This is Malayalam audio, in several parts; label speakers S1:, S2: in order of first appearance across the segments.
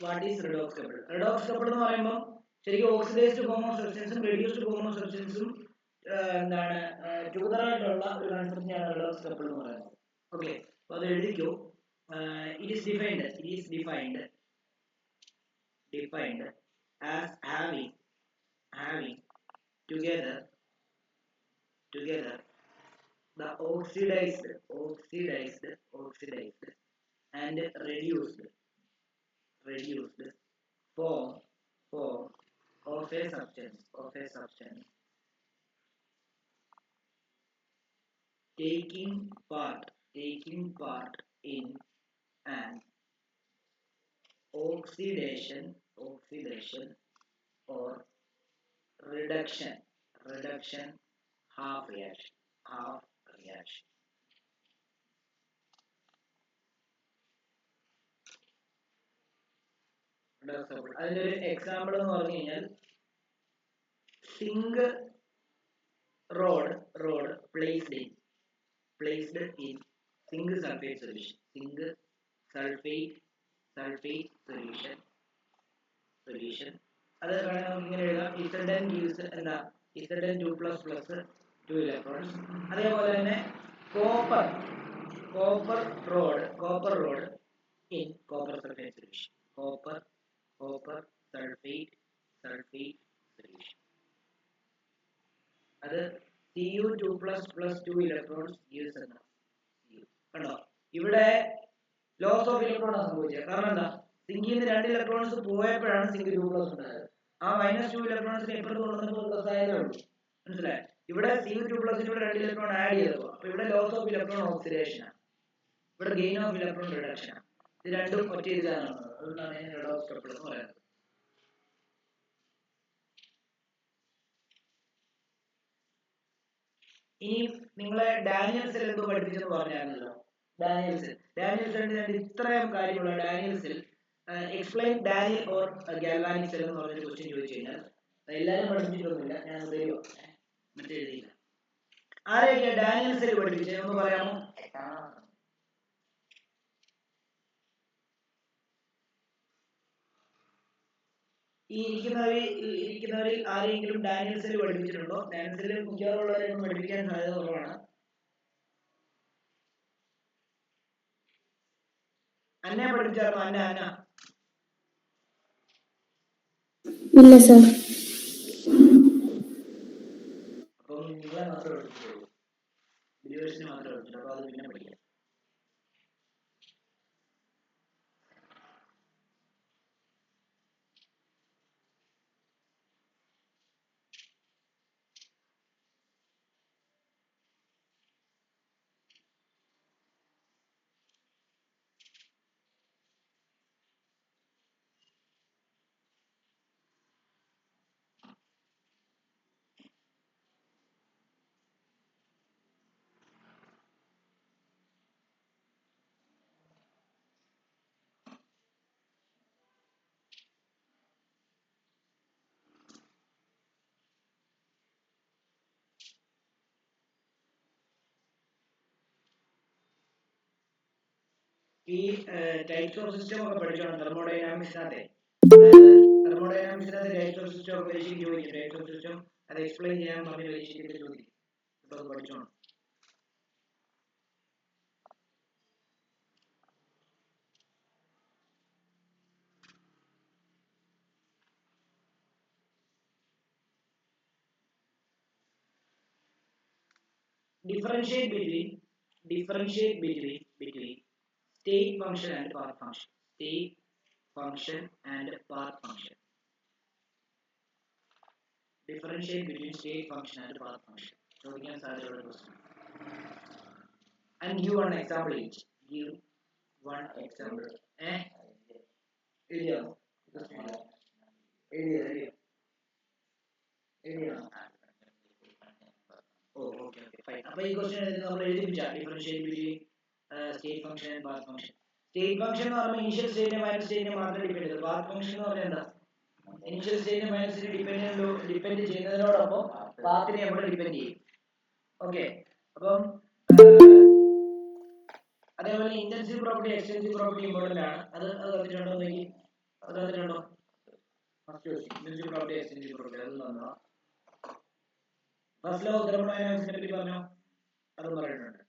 S1: What is redox couple? Redox couple എന്ന് പറയുമ്പോൾ ശരിക്കും ഓക്സിഡൈസ്ഡ് ഫോം ഓഫ് സബ്സ്റ്റൻസും റെഡ്യൂസ്ഡ് ഫോം ഓഫ് സബ്സ്റ്റൻസും എന്താണ് ടുഗദറായിട്ടുള്ള ഒരു കൺസെപ്റ്റിനെയാണ് റിഡോക്സ് കപ്പിൾ എന്ന് പറയുന്നത്. ഓക്കെ, അപ്പോൾ അത് എഴുതിക്കോ. It is defined as having together the oxidized and reduced form of a substance taking part in an oxidation or reduction half reaction. അതിന്റെ ഒരു എക്സാമ്പിൾ എന്ന് പറഞ്ഞു കഴിഞ്ഞാൽ zinc rod placed in zinc sulfate solution അത് നമുക്ക് ഇങ്ങനെ എഴുതാം. Zn gives എന്താ Zn 2 plus 2 electrons. അതേപോലെ തന്നെ copper rod in copper sulfate solution. copper sulfate solution. അത് Cu 2 plus 2 electrons gives എന്നാ കണ്ടോ. ഇവിടെ ലോസ് ഓഫ് ഇലക്ട്രോൺ ആണ് സംഭവിച്ചത്. കാരണം എന്താ, സിങ്കിൽ നിന്ന് 2 ഇലക്ട്രോൺസ് പോയപ്പോഴാണ് സിങ്ക് 2 പ്ലസ് ഉണ്ടായത്. ആ -2 ഇലക്ട്രോൺസിന് എപ്പോഴും കൊണ്ടുവന്നപ്പോൾ പ്ലസ് ആയതേ ഉള്ളൂ. മനസ്സിലായി? ഇവിടെ Cu 2 പ്ലസിലൂടെ 2 ഇലക്ട്രോൺ ആഡ് ചെയ്തപ്പോൾ അപ്പൊ ഇവിടെ ലോസ് ഓഫ് ഇലക്ട്രോൺ ഓക്സിഡേഷൻ ആണ്, ഇവിടെ ഗെയിൻ ഓഫ് ഇലക്ട്രോൺ റിഡക്ഷൻ ആണ്. ഇത് രണ്ടും ഒറ്റ ഇതിലാണ്. അതുകൊണ്ടാണ് റിഡോക്സ് കപ്പിൾ എന്ന് പറയുന്നത്. ഇനി നിങ്ങളെ ഡാനിയൽ സെൽ എന്തോ പഠിപ്പിച്ചെന്ന് പറഞ്ഞായിരുന്നല്ലോ. ഡാനിയൽ സെല്ലിന് ഇത്രയും കാര്യമുള്ള Daniell cell explain Daniell or galvanic cell എന്ന് പറഞ്ഞൊരു ക്വസ്റ്റ്യൻ ചോദിച്ചു കഴിഞ്ഞാൽ എല്ലാവരും പഠിപ്പിച്ചിട്ടൊന്നുമില്ല, ഞാൻ തരുമോ മറ്റേ എഴുതിയില്ല. ആരെയൊക്കെയാ ഡാനിയൽ സെൽ പഠിപ്പിച്ചത് എന്ന് പറയാമോ? ഈ ഇരിക്കുന്നവരിൽ ആരെങ്കിലും ഡാനിയൽ സെൽ പഠിപ്പിച്ചിട്ടുണ്ടോ? ഡാനിയൽ സെൽ മിക്കവാറുള്ളവരെയൊന്നും പഠിപ്പിക്കാൻ സാധ്യത കുറവാണ്. അന്നെ പഠിപ്പിച്ചായിരുന്നോ? അന്ന
S2: ഇല്ല സർ.
S1: അപ്പം നിങ്ങളെ മാത്രമേ പഠിപ്പിച്ചുള്ളൂ, ബിലിവേഴ്സിനെ മാത്രമേ പഠിച്ചിട്ടുള്ളൂ. അപ്പൊ അത് പിന്നെ പഠിക്കാം. ഈ ടൈപ്സ് ഓഫ് സിസ്റ്റം ഒക്കെ പഠിച്ചോണം തെർമോഡൈനാമിക്സിനകത്തെ. തെർമോഡൈനാമിക്സിനകത്ത് ടൈപ്സ് ഓഫ് സിസ്റ്റം ഒക്കെ പരീക്ഷയ്ക്ക് ചോദിക്കും. ടൈപ്സ് ഓഫ് സിസ്റ്റം അത് എക്സ്പ്ലെയിൻ ചെയ്യാൻ പറഞ്ഞ് പരീക്ഷയ്ക്ക് ചോദിക്കും. അപ്പൊ അത് പഠിച്ചോണം. Differentiate between state function and path function. Differentiate between state function and path function. ചോദിക്കാൻ സാധ്യതയുള്ള question. And give one example each. എഴുതിയോ? Okay, fine. അപ്പോൾ ഈ ക്വസ്റ്റ്യൻ നമ്മൾ എഴുതിപ്പിച്ച differentiate between state function and path function. State function എന്ന് പറയുമ്പോൾ ഇനിഷ്യൽ സ്റ്റേറ്റിനെ മൈനസ് സ്റ്റേറ്റിനെ മാത്രമേ ഡിപെൻഡ് ചെയ്തു. പാത്ത് ഫംഗ്ഷൻ എന്ന് പറഞ്ഞാൽ എന്താ, ഇനിഷ്യൽ സ്റ്റേറ്റിനെ മൈനസ് ഡിപെൻഡ് ചെയ്യുന്നതിനോടൊപ്പം പാത്തിനെ നമ്മൾ ഡിപെൻഡ് ചെയ്യും. ഓക്കെ, അപ്പം അതേപോലെ intensive property extensive property important ആണ്. അത് പറഞ്ഞിട്ടുണ്ടോ? അത് തന്നിട്ടുണ്ടോ? First question invisible property extensible property അത് തന്നോ? ഫസ്റ്റ് ലോ ഓഫ് തെർമോഡൈനാമിക്സിനെ പറ്റി പറഞ്ഞോ? അതും പറഞ്ഞിട്ടുണ്ട്.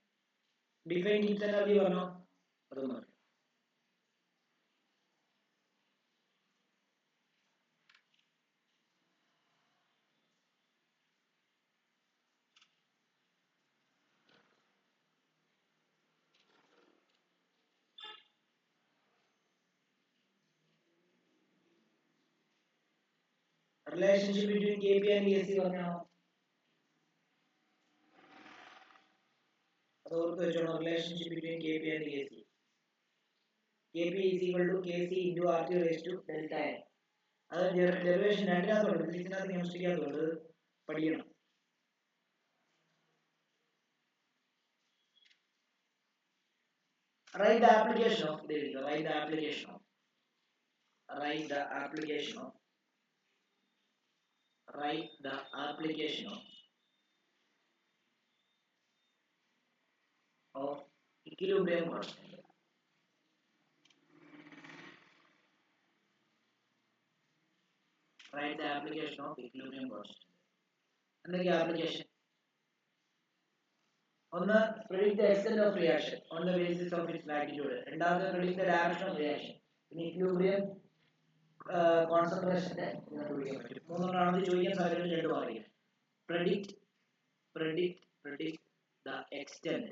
S1: ഡിഫൈൻ ഗിബ്സ് എനർജി പറഞ്ഞോ? അതും പറഞ്ഞു. Relationship between Kp and Kc പറഞ്ഞോ? അത് ഓർത്ത് വെച്ചോളൂ. Relationship between Kp and Kc. Kp is equal to Kc into RT raised to delta n. അത് ഡെറിവേഷൻ രണ്ടിനകത്തുണ്ട്, ഫിസിക്സിനകത്ത് കെമിസ്ട്രിക്കകത്തുണ്ട്, പഠിക്കണം. Write the application of write the application of write the application of write the application of equilibrium constant. Write the application of equilibrium constant. എന്തൊക്കെയാ application? ഒന്ന്, predict the extent of reaction on the basis of its magnitude. രണ്ടാമത്, predict the direction of reaction. പിന്നെ equilibrium concentration കണ്ടുപിടിക്കാൻ പറ്റും. മൂന്നെണ്ണാണെന്ന് ചോദിക്കാൻ സാധ്യതയുണ്ട്, രണ്ടും അറിയാം. predict the extent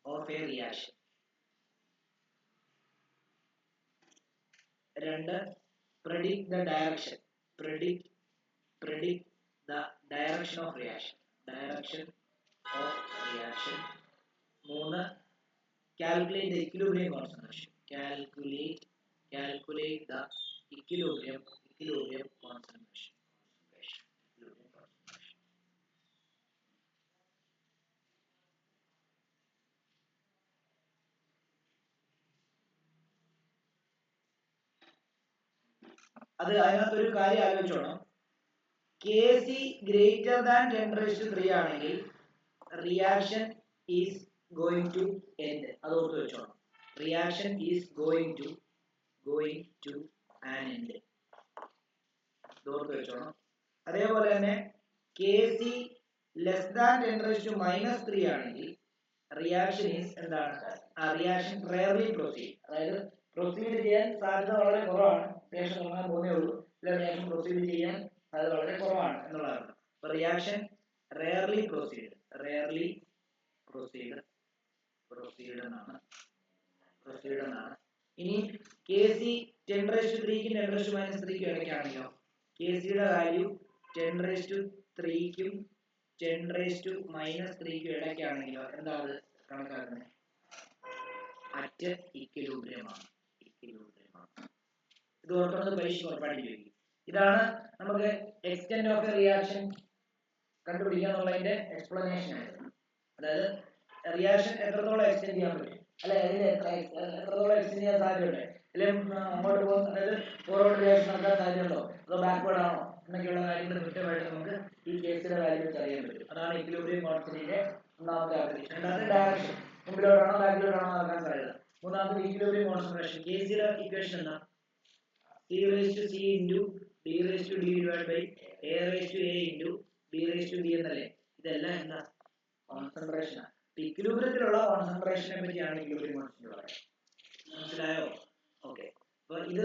S1: of a reaction. രണ്ട്, predict the direction the direction of reaction. മൂന്ന്, calculate the equilibrium concentration. Calculate the equilibrium concentration. അത് അതിനകത്തൊരു കാര്യം ആലോചിച്ചോണം. Kc greater than 10⁻³ ആണെങ്കിൽ reaction is going to end. അത് ഓർത്ത് വെച്ചോണം. Reaction is going to an end. ഇത് ഓർത്ത് വെച്ചോണം. അതേപോലെ തന്നെ Kc ലെസ് ദാൻ 10⁻³ ആണെങ്കിൽ റിയാക്ഷൻ ഈസ് എന്താണ്? Reaction rarely proceed. അതായത് പ്രൊസീഡ് ചെയ്യാൻ സാധ്യത വളരെ കുറവാണ്. റിയാക്ഷൻ തുടങ്ങാൻ പോകുന്നേ ഉള്ളൂ. റിയാക്ഷൻ പ്രൊസീഡ് ചെയ്യാൻ അത് വളരെ കുറവാണ് എന്നുള്ളതാണ്. അപ്പൊ റിയാക്ഷൻ റെയർലി പ്രൊസീഡ് എന്നാണ്. ഇനി Kc 10⁻³ 10⁻³ ഇടയ്ക്കാണെങ്കിലോ Kcയുടെ വാല്യൂ 10⁻³ 10⁻³ ഇടയ്ക്കാണെങ്കിലോ എന്താണ് കണക്കാക്കുന്നത്? അറ്റ് ഇക്വിലിബ്രിയം ആണ്. ഇത് ഓർക്കുന്നത് പരീക്ഷ ഉറപ്പായിട്ട് ചോദിക്കും. ഇതാണ് നമുക്ക് എക്സ്റ്റെന്റ് ഓഫ് എ റിയാക്ഷൻ കണ്ടുപിടിക്കുക എന്നുള്ളതിന്റെ എക്സ്പ്ലനേഷൻ ആയിരുന്നു. അതായത് റിയാക്ഷൻ എത്രത്തോളം എക്സ്റ്റെൻഡ് ചെയ്യാൻ പറ്റും, അല്ലെ അതിന് എത്രത്തോളം എക്സ്റ്റെൻഡ് ചെയ്യാൻ സാധ്യതയുണ്ട്, അല്ലെങ്കിൽ അങ്ങോട്ട് പോകുന്ന, അതായത് ഫോർവേഡ് റിയാക്ഷൻ നടക്കാൻ സാധ്യതയുണ്ടോ, അതോ ബാക്ക്വേർഡ് ആണോ എന്നൊക്കെയുള്ള കാര്യങ്ങൾ കൃത്യമായിട്ട് നമുക്ക് ഈ കേസിന്റെ വാല്യൂ വെച്ച് അറിയാൻ പറ്റും. അതാണ് ഇക്വിലിബ്രിയം കോൺസ്റ്റന്റിന്റെ ഒന്നാമത്തെ ആപ്ലിക്കേഷൻ. രണ്ടാമത്തെ ഡയറക്ഷൻ, മുമ്പിലോട്ടാണോ ബാക്കിലോട്ടാണോ നടക്കാൻ സാധ്യത. മൂന്നാമത്തെ ഇക്വിലിബ്രിയം കോൺസെൻട്രേഷൻ. കേസിയുടെ ഇക്വേഷൻ എന്താ? C⁻C into D⁻D divided by A⁻A into B⁻B എന്നല്ലേ? ഇതെല്ലാം എന്താ? കോൺസെൻട്രേഷൻ ആണ്. ഇക്വിലിബ്രിയത്തിലുള്ള കോൺസെൻട്രേഷനെ പറ്റിയാണ് ഇക്വിലിബ്രിയം കോൺസ്റ്റന്റ് പറയുന്നത്. മനസ്സിലായോ? ഓക്കെ. അപ്പൊ ഇത്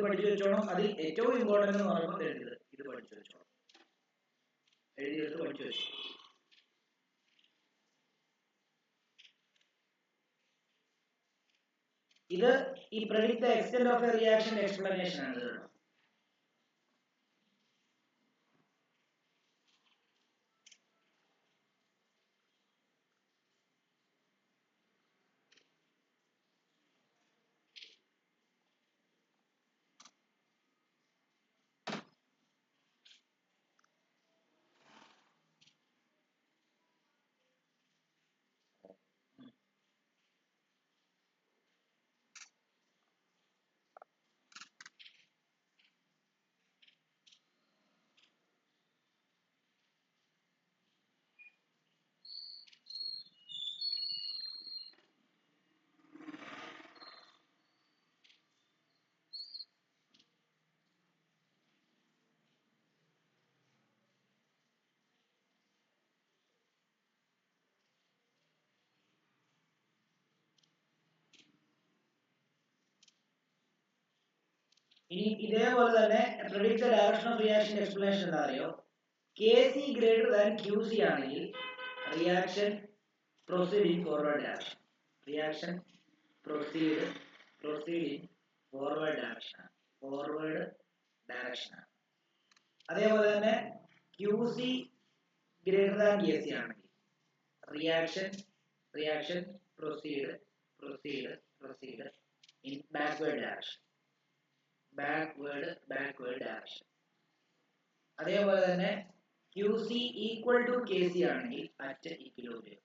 S1: പഠിച്ചു വെച്ചോണം. അതിൽ ഏറ്റവും ഇമ്പോർട്ടന്റ് എന്ന് പറയുമ്പോൾ ഇത് പഠിച്ചു വെച്ചോണം. എഴുതിയെടുത്ത് പഠിച്ചു വെച്ചു. ഇത് ഈ predict the extent of a reaction explanation ആണ്. ഇനി ഇതേപോലെ തന്നെ predict the direction of reaction explanation എന്താ അറിയോ? Kc greater than Qc ആണെങ്കിൽ reaction proceed in forward direction. Reaction proceed in forward direction. Forward direction. അതേപോലെ തന്നെ Qc greater than Kc ആണെങ്കിൽ reaction proceed in backward direction. Backward direction. അതേപോലെ തന്നെ QC equal to KC ആണെങ്കിൽ at equilibrium.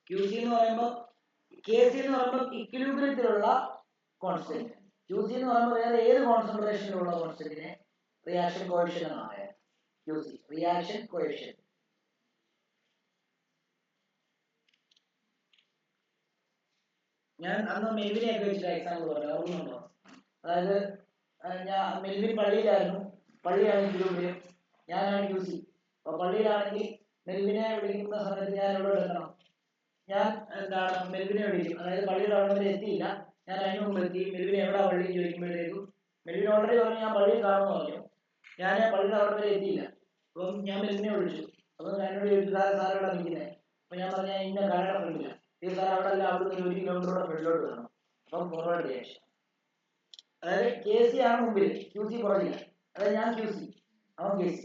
S1: QC എന്ന് പറയുമ്പോൾ KC എന്ന് പറയുമ്പോൾ ഇക്വിലിബ്രിയത്തിലുള്ള കോൺസ്റ്റന്റ്. QC എന്ന് പറയുമ്പോൾ വേറെ ഏത് കോൺസെൻട്രേഷനിലുള്ള കോൺസ്റ്റന്റിനെ റിയാക്ഷൻ കോഎഫിഷ്യന്റ് എന്നാണ് പറയുന്നത്. QC reaction coefficient. ഞാൻ അന്ന് മെൽവിനെയൊക്കെ വെച്ചിട്ട് എക്സാമ്പിൾ പറഞ്ഞു, ഓർമ്മയുണ്ടോ? അതായത് ഞാൻ മെൽവിൻ പള്ളിയിലായിരുന്നു, പള്ളിയാണ് ഇക്വിലിബ്രിയം, ഞാനാണ് QC. അപ്പോൾ പള്ളിയിലാണെങ്കിൽ മെൽവിനെ വിളിക്കുന്ന സമയത്ത് ഞാൻ എവിടെ എടുക്കണം? ഞാൻ എന്താണ് മെൽവിനെ വിളിക്കും. അതായത് പള്ളിയുടെ അവിടെ വരെ എത്തിയില്ല, ഞാൻ അതിന് മുമ്പ് എത്തി. മെൽവിനെ എവിടെ പള്ളി ചോദിക്കുമ്പോഴേക്കും മെൽവിൻ ഓൾറെഡി പറഞ്ഞു ഞാൻ പള്ളിയിൽ കാണുമെന്ന് പറഞ്ഞു. ഞാൻ പള്ളിയുടെ അവിടെ വരെ എത്തിയില്ല. അപ്പം ഞാൻ മെൽവിനെ വിളിച്ചു. അപ്പം എന്നോട് ചോദിച്ചു സാർ എവിടെ നിൽക്കുന്നത്? അപ്പം ഞാൻ പറഞ്ഞാൽ ഇന്ന കടയുടെ ഫ്രണ്ടില്ല. ഈ സാർ അവിടെ അല്ല, അവിടെ നിന്ന് 1 കിലോമീറ്ററോടെ ഫ്രണ്ടിലോട്ട് വരണം. അപ്പം ഫോർവേഡ് റിയാക്ഷൻ. അതായത് KC ആണ് മുമ്പിൽ, QC പുറകില്ല. അതായത് ഞാൻ QC, അവൻ KC.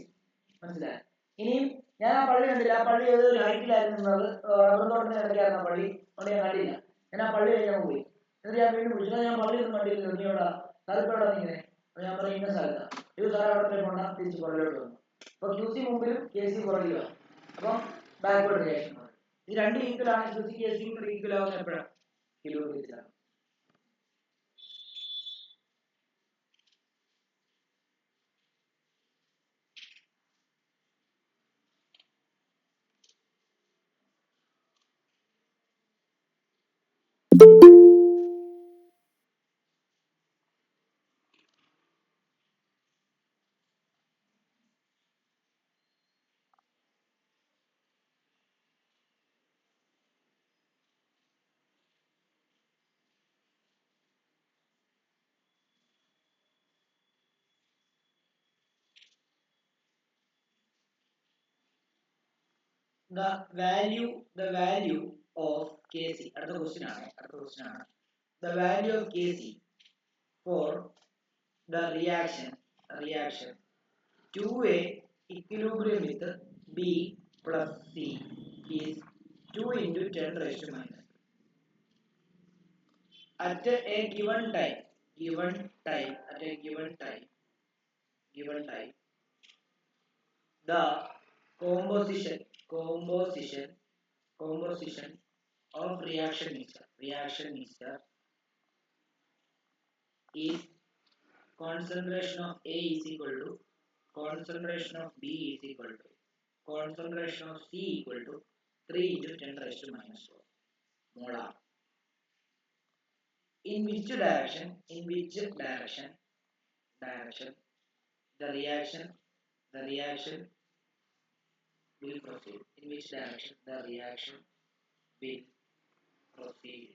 S1: മനസ്സിലായോ? ഇനിയും ഞാൻ ആ പള്ളി കണ്ടില്ല. ആ പള്ളി ഏതൊരു ഹൈറ്റിലായിരുന്നു നിന്നത്, റബ്ബർ തോട്ടത്തിന് ഇടയ്ക്കായിരുന്നു ആ പള്ളി. അതുകൊണ്ട് ഞാൻ കണ്ടില്ല. ഞാൻ ആ പള്ളി കഴിഞ്ഞാൽ പോയി. എന്നിട്ട് ഞാൻ വീണ്ടും വിളിച്ചു, ഞാൻ പള്ളിയൊന്നും കണ്ടില്ല, നീ എവിടെ? സാറിപ്പോൾ എവിടെ നിൽക്കുന്നത്? അപ്പോൾ ഞാൻ പറയും ഇന്ന സ്ഥലത്താണ്. ഇത് സാർ അവിടെ പോയി കൊണ്ടാ തിരിച്ച് പുറകിലോട്ട് വന്നു. അപ്പോൾ QC മുമ്പിലും KC പുറകിലാണ്. അപ്പം ബാക്ക്വേർഡ് റിയാക്ഷൻ. ഈ രണ്ട് ഈക്വലാണ്. QC KCയും ഈക്വൽ ആവുന്ന എപ്പോഴാണ്? കിലോമീറ്ററിലാണ്. The value of KC. അടുത്ത ക്വസ്റ്റ്യൻ ആണ്. The value of KC for the reaction 2A equilibrium with B plus C is 2 into 10 raised to minus. At a given time, the composition of reaction mixture is concentration of A is equal to concentration of B is equal to concentration of C equal to 3 into 10 raised to minus 4 molar. In which direction the reaction will proceed? In which direction the reaction will proceed?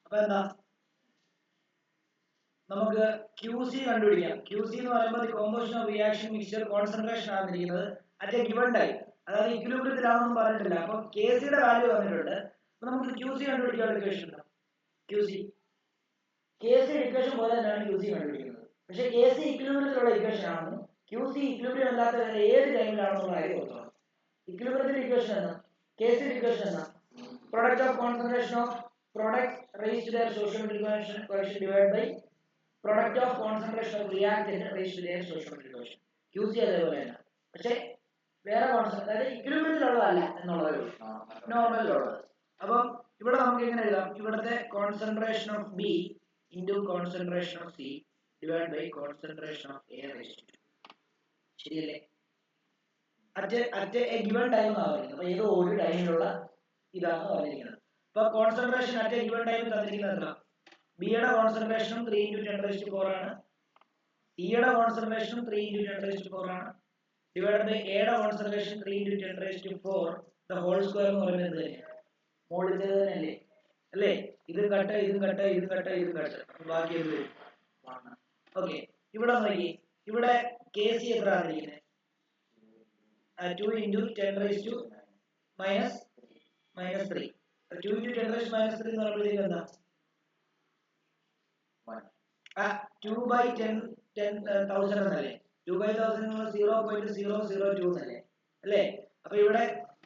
S1: അപ്പോൾ എന്താ നമുക്ക് QC കണ്ടുപിടിക്കാം. QC എന്ന് പറയുമ്പോൾ composition of reaction mixture concentration ആണെന്നിരിക്കുന്നത് അറ്റ് എ ഗിവൺ ടൈം, അതായത് ഇക്വിലിബ്രിയത്തിലാണെന്ന് പറഞ്ഞിട്ടില്ല. അപ്പോൾ KCയുടെ വാല്യൂ വന്നിട്ടുണ്ട്. അപ്പോൾ നമുക്ക് QC കണ്ടുപിടിക്കാനുള്ള ഇക്വേഷൻ ഉണ്ട്. QC ഇക്വേഷൻ പോലെ തന്നെയാണ് QC കണ്ടുപിടിക്കുന്നത്. പക്ഷേ KC ഇക്വിലിബ്രിയത്തിലുള്ള ഇക്വേഷൻ ആണെന്നും QC ഇക്വിലിബ്രിയം അല്ലാത്ത വേറെ ഏത് ടൈമിലാണെന്നുള്ള കാര്യം ഓർക്കണം. ഇക്വിലിബ്രിയത്തിന്റെ ഇക്വേഷൻ എന്നാ, KCയുടെ ഇക്വേഷൻ എന്നാ, product of concentration of products raised to their stoichiometric coefficient divided by product of concentration of reactant raised to their stoichiometric coefficient. QC അതേപോലെ തന്നെ, പക്ഷേ വേറെ കോൺസെപ്റ്റ്, അതായത് ഇക്വിലിബ്രിയത്തിലുള്ളതല്ല എന്നുള്ളത് നോർമലിലുള്ളത്. അപ്പം ഇവിടെ നമുക്ക് എങ്ങനെ എഴുതാം? ഇവിടുത്തെ concentration of B into concentration of C divide by concentration of A raised to 2. ശരിയല്ലേ? അറ്റ് എ ഗിവൺ ടൈം എന്നാണ് പറയുന്നത്. അപ്പോൾ ഏതോ ഒരു ടൈമിലുള്ള ഇതാണ് പറഞ്ഞിരിക്കുന്നത്. അപ്പോൾ concentration at a given time തന്നിരിക്കുന്നത് എന്താ? ബിയുടെ കോൺസെൻട്രേഷനും 3 × 10⁴ ആണ്, സിയുടെ കോൺസെൻട്രേഷനും 3 × 10⁴ ആണ്, ഡിവൈഡ് ബൈ എയുടെ കോൺസെൻട്രേഷൻ 3 × 10⁴ ദ ഹോൾ സ്ക്വയർ എന്ന് പറയുന്നത് തന്നെയാണ്. മോളിന്റെ തന്നെയല്ലേ, അല്ലേ? ഇതും കട്ട്, ഇതും കട്ട്, ഇതും കട്ട്, ഇതും കട്ട്, ബാക്കി എന്ത് വരും? ഓക്കെ, ഇവിടെ നോക്കി, ഇവിടെ KC എത്ര ആയിരിക്കുന്നത്? 2 × 10⁻³ -3. 2 × 10⁻³ എന്ന് പറയുമ്പോഴത്തേക്ക് എന്താ? 2/10,000 എന്നല്ലേ? 2/1000 0.002 എന്നല്ലേ? അല്ലേ? അപ്പൊ ഇവിടെ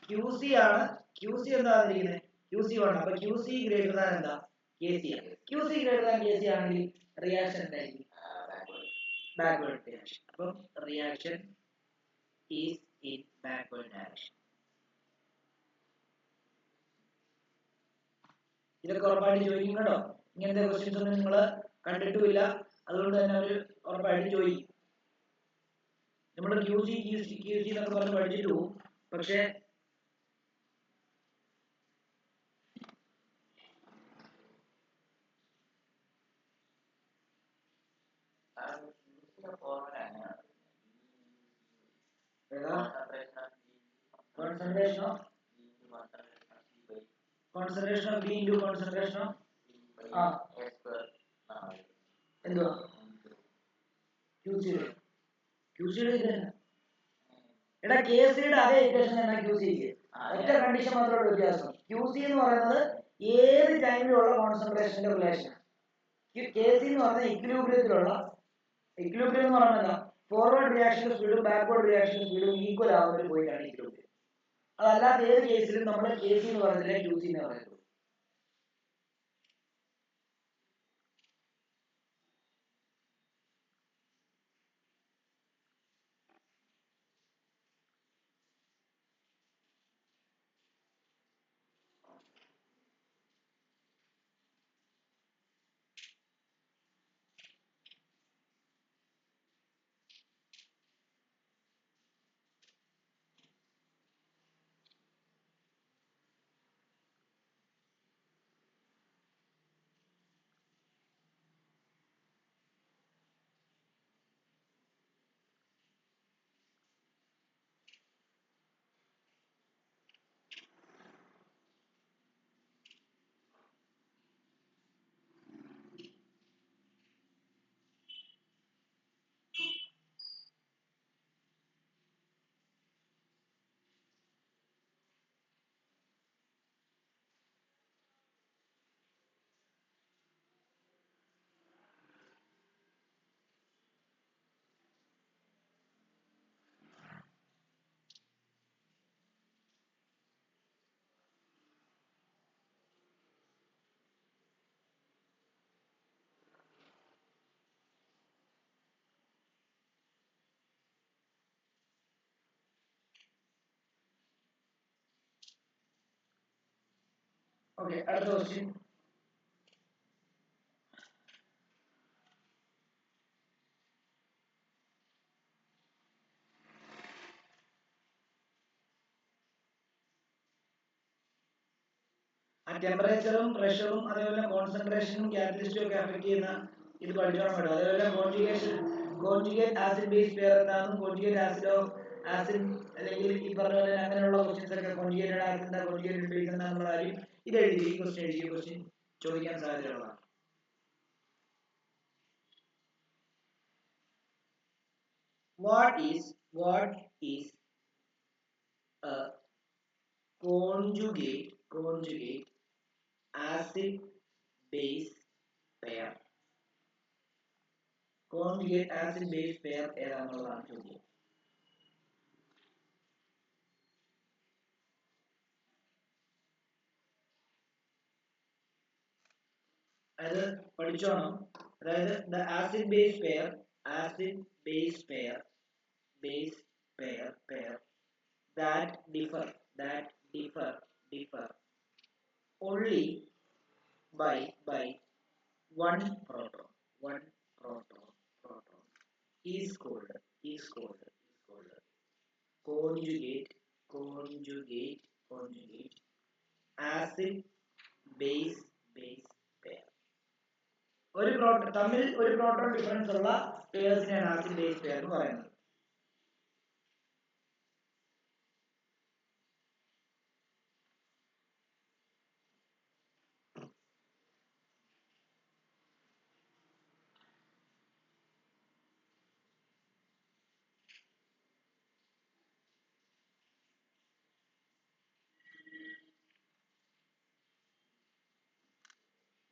S1: QC ആണ്. QC എന്താ പറഞ്ഞിരിക്കുന്നത്? QC 1. അപ്പൊ QC ഗ്രേറ്റർ ദാൻ എന്താ? KC ആണ്. QC ഗ്രേറ്റർ ദാൻ KC ആണെങ്കിൽ റിയാക്ഷൻ എന്തായിരിക്കും? Backward reaction. അപ്പം reaction is in backward direction. ഇതൊക്കെ ഉറപ്പായിട്ട് ചോദിക്കും കേട്ടോ. ഇങ്ങനത്തെ ക്വസ്റ്റ്യൻസ് ഒന്നും നിങ്ങൾ കണ്ടിട്ടുമില്ല, അതുകൊണ്ട് തന്നെ അവർ ഉറപ്പായിട്ട് ചോദിക്കും. നമ്മൾ QC എന്നൊക്കെ പറഞ്ഞ് പഠിച്ചിട്ടു പോകും, പക്ഷേ concentration of B into concentration of എന്തുവാ? QCയുടെ ഇത് തന്നെ. എടാ KCയുടെ അതേ ഇക്വേഷൻ തന്നെ QCക്ക്. ഒറ്റ കണ്ടീഷൻ മാത്രമേ വ്യത്യാസം. QC എന്ന് പറയുന്നത് ഏത് ടൈമിലുള്ള കോൺസെൻട്രേഷന്റെ റിലേഷൻ. KC എന്ന് പറഞ്ഞാൽ ഇക്വിലിബ്രിയത്തിലുള്ള, ഇക്വിലിബ്രിയം എന്ന് പറഞ്ഞാൽ ഫോർവേഡ് റിയാക്ഷൻ സ്പീഡും ബാക്ക്വേർഡ് റിയാക്ഷൻ സ്പീഡും ഈക്വൽ ആവുന്ന ഒരു പോയിന്റാണ് ഇക്വിലിബ്രിയം. അതല്ലാത്ത ഏത് കേസിലും നമ്മൾ KC എന്ന് പറയുന്നില്ല, QC എന്ന് പറയുന്നത്. ഓക്കെ, അടുത്ത ക്വസ്റ്റ്യൻ. ആ ടെമ്പറേച്ചറും പ്രഷറും അതേപോലെ കോൺസെൻട്രേഷനും ക്യാരക്ടറിസ്റ്റിക്കും ഒക്കെ അഫക്ട് ചെയ്യുന്ന ഇത് പഠിക്കണം കേട്ടോ. അതേപോലെ കോൺജുഗേറ്റ് ആസിഡ് ബേസ് പെയർ എന്താണെന്നും കോൺജുഗേറ്റ് ആസിഡ് അല്ലെങ്കിൽ ഈ പറഞ്ഞ പോലെ അങ്ങനെയുള്ള ക്വസ്റ്റ്യൻസ് ഒക്കെ കോൺജുഗേറ്റഡ് ആസിഡ് എന്താ, കോൺജുഗേറ്റഡ് ബേസ് എന്താണെന്നുള്ള കാര്യം ഇത് എഴുതി ഈ ക്വസ്റ്റ്യൻ ചോദിക്കാൻ സാധ്യതയുള്ളതാണ്. what is a conjugate acid base pair? Conjugate acid base pair ഏതാണെന്നുള്ളതാണ് ചോദ്യം. അത് പഠിച്ചോണം. അതായത് the acid base pair that differ only by one proton is called conjugate acid base pair. ഒരു പ്രോട്ടോൺ തമ്മിൽ ഒരു പ്രോട്ടോൺ ഡിഫറൻസ് ഉള്ള പെയർസിനെയാണ് ആസിഡ് ബേസ് പെയർ എന്ന് പറയുന്നത്.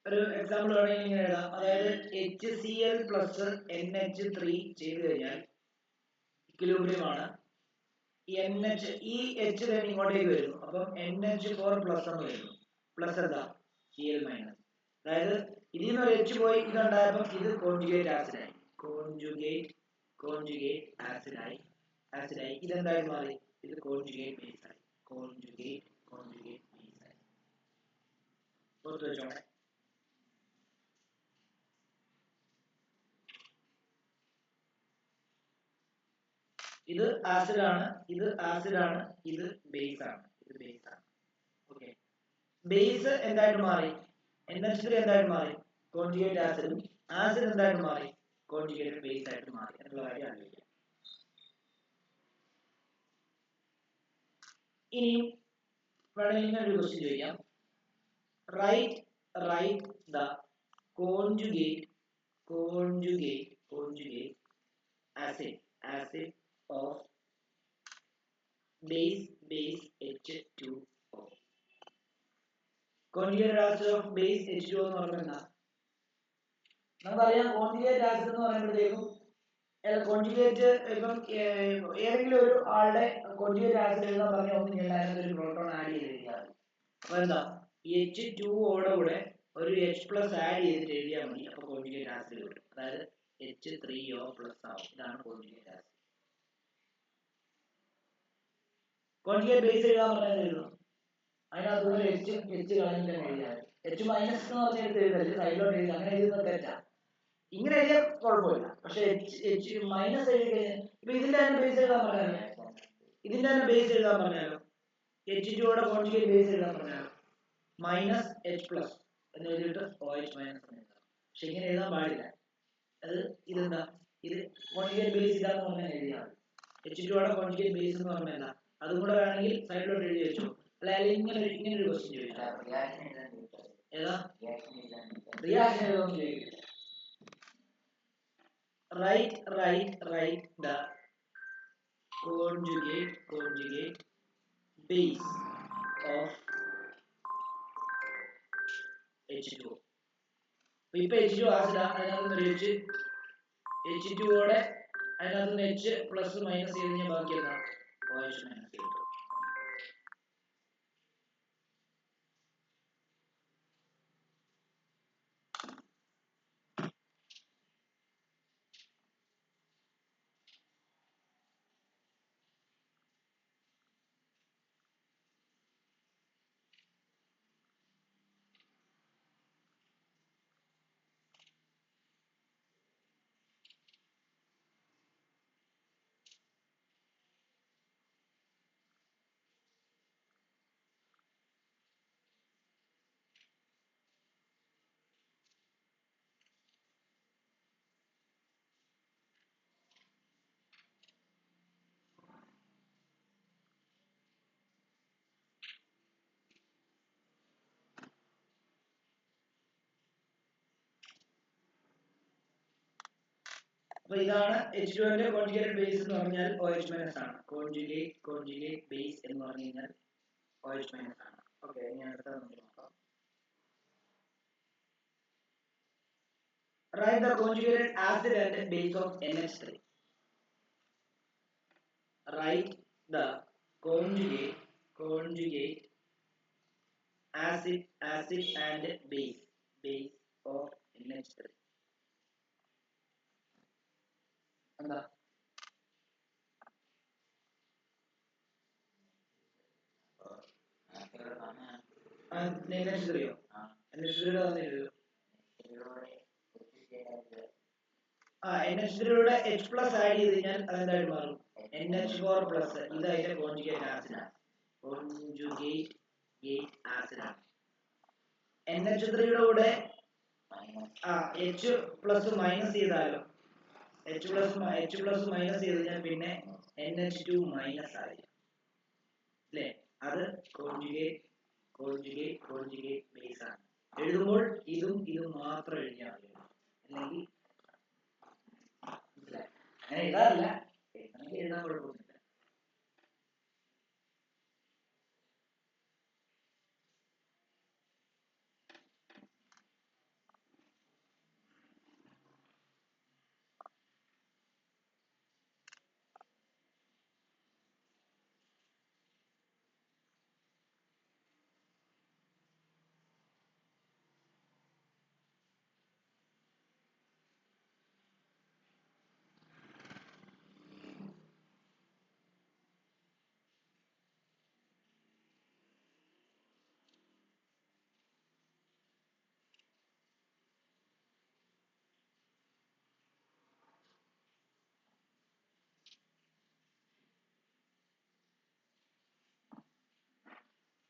S1: ഒരു എക്സാമ്പിൾ വേണമെങ്കിൽ ഇങ്ങനെ എഴുതാം. അതായത് HCl പ്ലസ് NH3 ചെയ്ത് കഴിഞ്ഞാൽ ഇക്വിലിബ്രിയം ആണ്. NH ഈ H തന്നെ ഇങ്ങോട്ടേക്ക് വരുന്നു. അപ്പം NH4 പ്ലസ് എന്ന് വരുന്നു. പ്ലസ് എന്താ Cl മൈനസ്. അതായത് ഇതിൽ നിന്ന് ഒരു H പോയി ഇതുണ്ടായപ്പോൾ ഇത് കോൺജുഗേറ്റ് ആസിഡായി. ഇതെന്തായി മാറി? ഇത് കോൺജുഗേറ്റ് ബേസ് ആയി. ഓർത്തു വെച്ചോണേ. ഇത് ആസിഡ് ആണ്, ഇത് ബേസ് ആണ്. ഓക്കെ, ബേസ് എന്തായിട്ട് മാറി? NH3 എന്തായിട്ട് മാറി? കോൺജുഗേറ്റ് ആസിഡും ആസിഡ് എന്തായിട്ട് മാറി? കോൺജുഗേറ്റ് ബേസ് ആയിട്ട് മാറി എന്നുള്ള കാര്യം ആലോചിക്കാം. ഇനി വേണമെങ്കിൽ ഒരു ക്വസ്റ്റ്യൻ ചോദിക്കാം. Write the conjugate acid of base H2O. Conjugate acid of base H2O എന്ന് പറഞ്ഞാൽ എന്താ? നമുക്കറിയാം കോൺജുഗേറ്റ് ആസിഡ് എന്ന് പറയുമ്പോഴത്തേക്കും കോൺജുഗേറ്റ് ഇപ്പം ഏതെങ്കിലും ഒരു ആളുടെ കോൺജുഗേറ്റ് ആസിഡ് എഴുതാൻ പറഞ്ഞാൽ ഒന്നും ചെയ്യേണ്ട, ഒരു പ്രോട്ടോൺ ആഡ് ചെയ്തിരിക്കുക. അപ്പൊ എന്താ H2ഓടെ കൂടെ ഒരു H പ്ലസ് ആഡ് ചെയ്തിട്ട് എഴുതിയാൽ മതി. അപ്പൊ കോൺജുഗേറ്റ് ആസിഡ് കിട്ടും. അതായത് H3O പ്ലസ് ആവും. ഇതാണ് കോൺജുഗേറ്റ് ആസിഡ്. കോൺജുഗേറ്റ് ബേസ് എഴുതാൻ പറഞ്ഞാൽ എഴുതണം. അതിനകത്ത് ഒരു H കളഞ്ഞിട്ട് എഴുതിയാൽ H മൈനസ് എന്ന് പറഞ്ഞെടുത്ത് എഴുതല്ലേ, സൈഡിലോട്ട് എഴുതി. അങ്ങനെ എഴുതുന്നത് തെറ്റാ. ഇങ്ങനെ എഴുതിയാൽ കുഴപ്പമില്ല. പക്ഷെ H മൈനസ് എഴുതി കഴിഞ്ഞാൽ ഇപ്പൊ ഇതിന്റെ തന്നെ ബേസ് എഴുതാൻ പറഞ്ഞാലോ, H2ഓടെ കോൺജുഗേറ്റ് ബേസ് എഴുതാൻ പറഞ്ഞാലോ മൈനസ് H പ്ലസ് എന്ന് എഴുതിയിട്ട് OH മൈനസ് എന്ന് എഴുതാം. പക്ഷെ ഇങ്ങനെ എഴുതാൻ പാടില്ല. അത് ഇതെന്താ, ഇത് കോൺജുഗേറ്റ് ബേസ് ഇതാന്ന് പറഞ്ഞാൽ എഴുതിയാൽ H2ഓടെ കോൺജുഗേറ്റ് ബേസ് എന്ന് പറഞ്ഞാൽ എന്താ, അതും കൂടെ വേണമെങ്കിൽ സൈഡിലോട്ട് എഴുതി വെച്ചു. അല്ലെങ്കിൽ ഇങ്ങനെ ഒരു ക്വസ്റ്റ്യൻ ചോദിക്കാം. ഏതാ റിയാക്ഷൻ ഏതാന്ന് ചോദിക്കില്ല. Write the conjugate base of H2O. ഇപ്പൊ H2 ആസിഡ്, അതിനകത്ത് ഒരു H2ഓടെ അതിനകത്ത് H പ്ലസ് മൈനസ് ചെയ്ത് കഴിഞ്ഞാൽ ബാക്കി എന്താ? OH മൈനസ് കിട്ടും. അപ്പൊ ഇതാണ് H2O ന്റെ കോൺജുഗേറ്റ് ബേസ് എന്ന് പറഞ്ഞാൽ OH മൈനസ് ആണ്. കോൺജുഗേറ്റ് ബേസ് എന്ന് പറഞ്ഞു കഴിഞ്ഞാൽ OH മൈനസ് ആണ്. ഓക്കെ, ഇനി അടുത്തത് നമുക്ക് നോക്കാം. Write the conjugated acid and base of NH3. Write the conjugate acid and base of NH3. എന്താ NH3യോ? NH3യുടെ തന്നില്ലല്ലോ. NH3യുടെ H പ്ലസ് ആഡ് ചെയ്ത് കഴിഞ്ഞാൽ അതെന്തായിട്ട് മാറും? NH4 plus. ഇത് അതിന്റെ കോൺജുഗേറ്റ് ആസിഡ് ആണ്. NH3യുടെ കൂടെ H പ്ലസ് മൈനസ് ചെയ്താലോ? H പ്ലസ് മൈനസ് ചെയ്ത് കഴിഞ്ഞാൽ പിന്നെ NH2 മൈനസ് ആയി അല്ലേ? അത് കോൺജുഗേറ്റ് ബേസ് ആണ്. എഴുതുമ്പോൾ ഇതും മാത്രം എഴുതിയാൽ മതി. അല്ലെങ്കിൽ അങ്ങനെ എഴുതാറില്ല, എഴുതാൻ കുഴപ്പമൊന്നുമില്ല.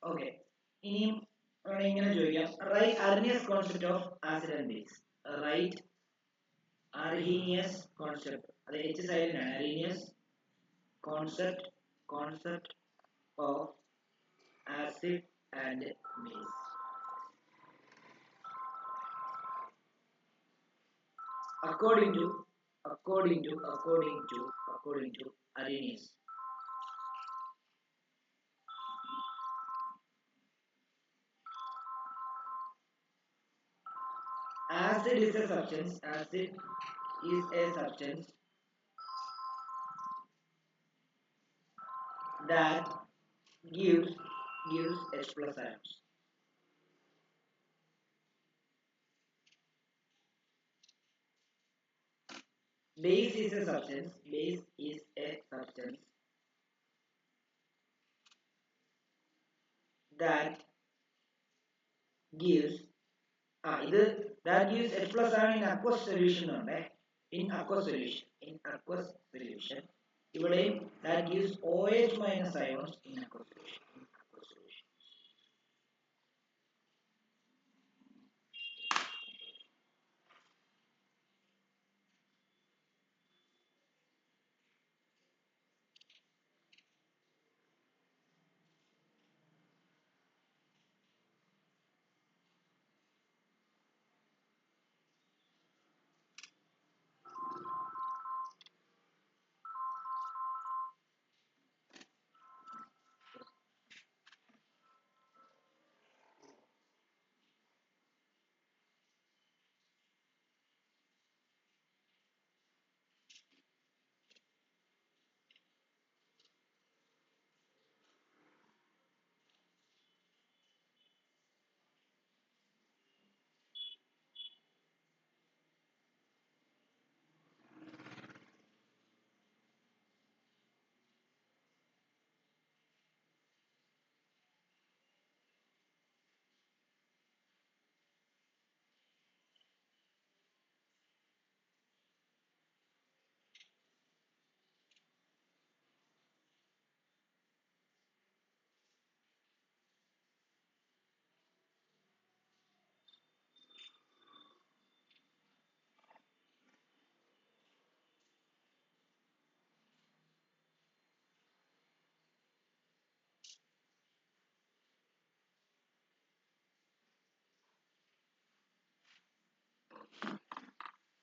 S1: ഓക്കെ, ഇനിയും ഇങ്ങനെ ചോദിക്കാം. Right Arrhenius concept of acid and base. Right Arrhenius concept, അത് H സൈലന്റ് ആണ്. Arrhenius concept of acid and base. According to Arrhenius, acid is a substance that gives H plus ions. Base is a substance that gives that gives H plus ion in aqueous solution ആണ്. in aqueous solution ഇവിടെയും that gives OH minus ions in aqueous solution.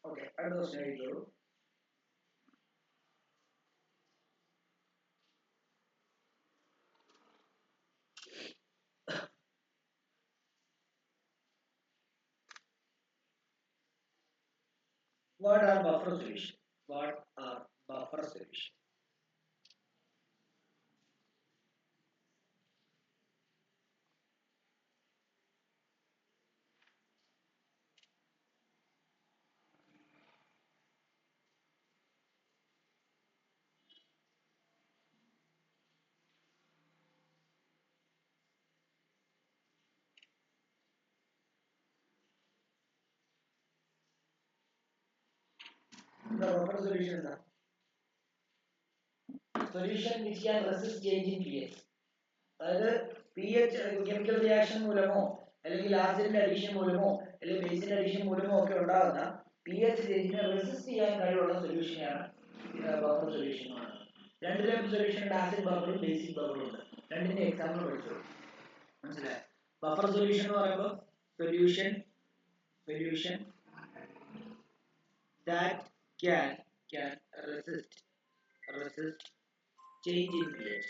S1: Okay, അടുത്ത question എഴുതിയോളൂ. What are buffer solution? What are buffer solution? The buffer solution is a solution which can resist change in pH. അതായത് പി എച്ച് കെമിക്കൽ റിയാക്ഷൻ മൂലമോ അല്ലെങ്കിൽ ആസിഡിന്റെ അഡീഷൻ മൂലമോ അല്ലെങ്കിൽ ബേസിന്റെ അഡീഷൻ മൂലമോ ഒക്കെ ഉണ്ടാകുന്ന പി എച്ച് ചേഞ്ചിനെ റെസിസ്റ്റ് ചെയ്യാൻ കഴിവുള്ള സൊല്യൂഷനാണ് ബഫർ സൊല്യൂഷൻ. രണ്ട് ടൈപ്പ് സൊല്യൂഷൻ ഉണ്ട്, ആസിഡ് ബഫറും ബേസിക് ബഫറും ഉണ്ട്. രണ്ടിന്റെ എക്സാമ്പിൾ പഠിച്ചോളൂ, മനസ്സിലായോ? ബഫർ സൊല്യൂഷൻ എന്ന് പറയുമ്പോൾ solution that can resist change in pH.